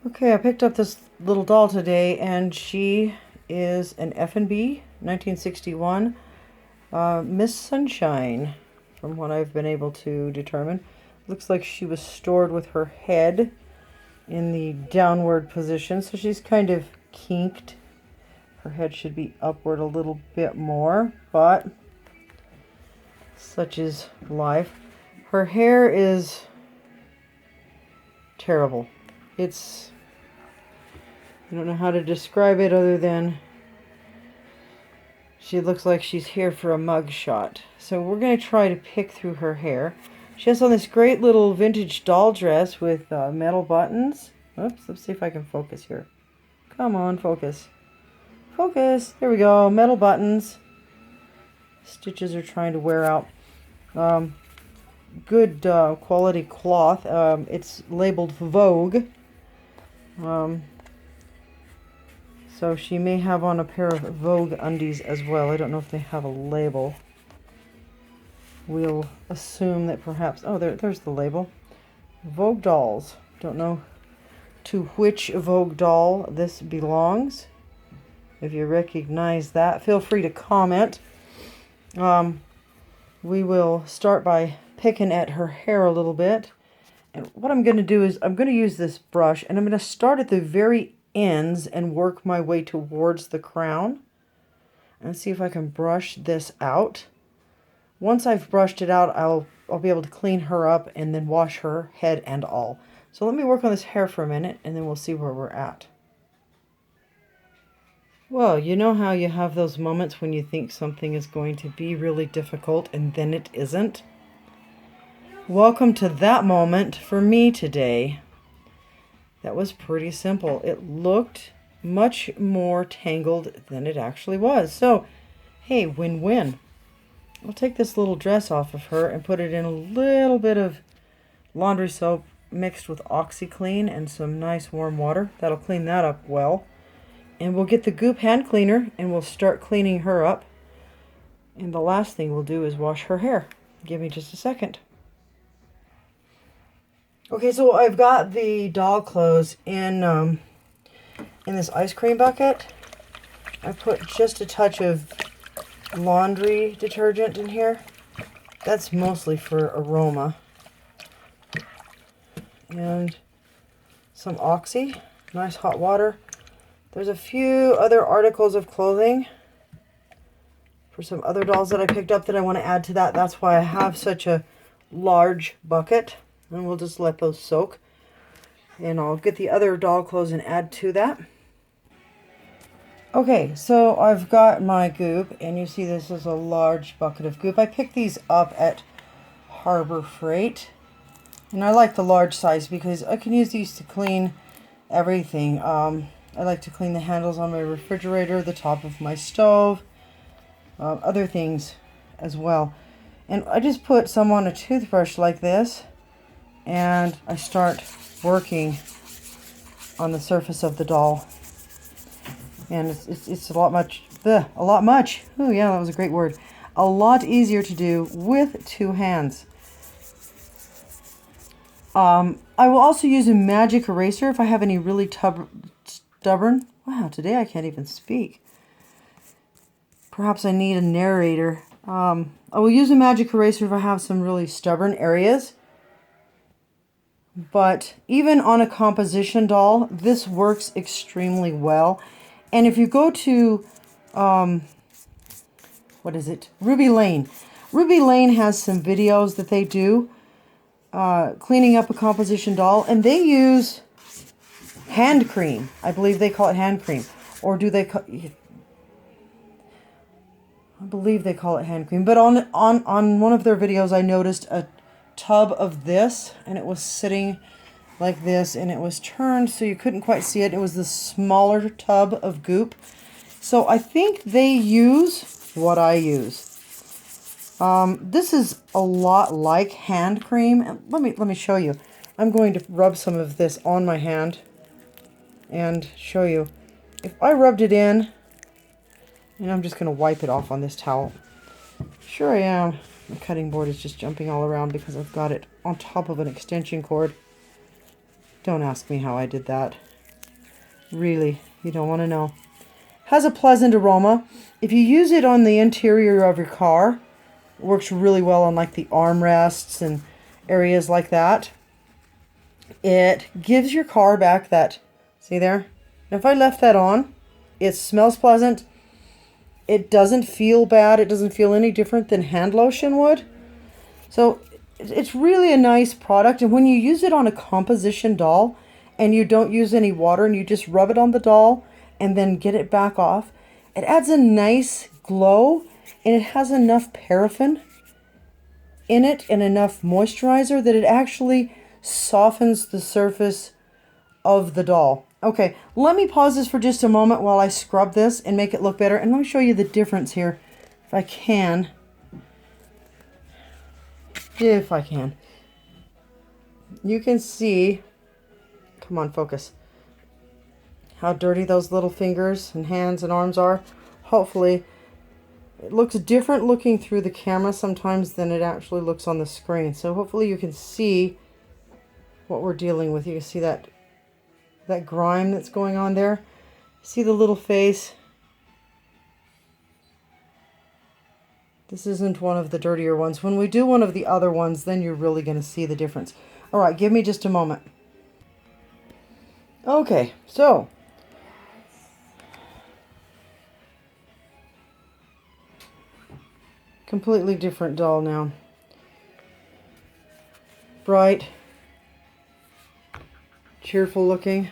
Okay, I picked up this little doll today, and she is an effanbee, 1961, Miss Sunshine, from what I've been able to determine. Looks like she was stored with her head in the downward position, so she's kind of kinked. Her head should be upward a little bit more, but such is life. Her hair is terrible. I don't know how to describe it other than she looks like she's here for a mug shot. So we're going to try to pick through her hair. She has on this great little vintage doll dress with metal buttons. Oops, let's see if I can focus here. Come on, focus. Focus. There we go. Metal buttons. Stitches are trying to wear out. Good quality cloth. It's labeled Vogue. So she may have on a pair of Vogue undies as well. I don't know if they have a label. We'll assume that perhaps... Oh, there's the label. Vogue dolls. Don't know to which Vogue doll this belongs. If you recognize that, feel free to comment. We will start by picking at her hair a little bit. And what I'm going to do is I'm going to use this brush, and I'm going to start at the very ends and work my way towards the crown and see if I can brush this out. Once I've brushed it out, I'll be able to clean her up and then wash her head and all. So let me work on this hair for a minute, and then we'll see where we're at. Well, you know how you have those moments when you think something is going to be really difficult and then it isn't? Welcome to that moment for me today. That was pretty simple. It looked much more tangled than it actually was. So, hey, win-win. I'll take this little dress off of her and put it in a little bit of laundry soap mixed with OxiClean and some nice warm water. That'll clean that up well. And we'll get the Goop hand cleaner and we'll start cleaning her up. And the last thing we'll do is wash her hair. Give me just a second. Okay, so I've got the doll clothes in this ice cream bucket. I put just a touch of laundry detergent in here. That's mostly for aroma. And some Oxy, nice hot water. There's a few other articles of clothing for some other dolls that I picked up that I want to add to that. That's why I have such a large bucket. And we'll just let those soak. And I'll get the other doll clothes and add to that. Okay, so I've got my goop, and you see this is a large bucket of goop. I picked these up at Harbor Freight. And I like the large size because I can use these to clean everything. I like to clean the handles on my refrigerator, the top of my stove, other things as well. And I just put some on a toothbrush like this. And I start working on the surface of the doll, and it's a lot much. Oh yeah, that was a great word. A lot easier to do with two hands. I will also use a magic eraser if I have any really stubborn. Wow, today I can't even speak. Perhaps I need a narrator. I will use a magic eraser if I have some really stubborn areas. But even on a composition doll, this works extremely well. And if you go to, Ruby Lane. Ruby Lane has some videos that they do cleaning up a composition doll. And they use hand cream. I believe they call it hand cream. Or do they call... I believe they call it hand cream. But on one of their videos, I noticed a tub of this, and it was sitting like this, and it was turned so you couldn't quite see it. It was the smaller tub of goop. So I think they use what I use. This is a lot like hand cream. And let me show you. I'm going to rub some of this on my hand and show you. If I rubbed it in, and I'm just going to wipe it off on this towel. Sure I am. My cutting board is just jumping all around because I've got it on top of an extension cord. Don't ask me how I did that. Really, you don't want to know. Has a pleasant aroma. If you use it on the interior of your car, it works really well on like the armrests and areas like that. It gives your car back that, see there? If I left that on, it smells pleasant. It doesn't feel bad. It doesn't feel any different than hand lotion would. So it's really a nice product. And when you use it on a composition doll and you don't use any water and you just rub it on the doll and then get it back off, it adds a nice glow, and it has enough paraffin in it and enough moisturizer that it actually softens the surface of the doll. Okay, let me pause this for just a moment while I scrub this and make it look better. And let me show you the difference here, if I can. If I can. You can see, come on, focus, how dirty those little fingers and hands and arms are. Hopefully, it looks different looking through the camera sometimes than it actually looks on the screen. So hopefully you can see what we're dealing with. You can see that grime that's going on there. See the little face? This isn't one of the dirtier ones. When we do one of the other ones, then you're really going to see the difference. All right, give me just a moment. Okay, so completely different doll now. Bright, cheerful looking.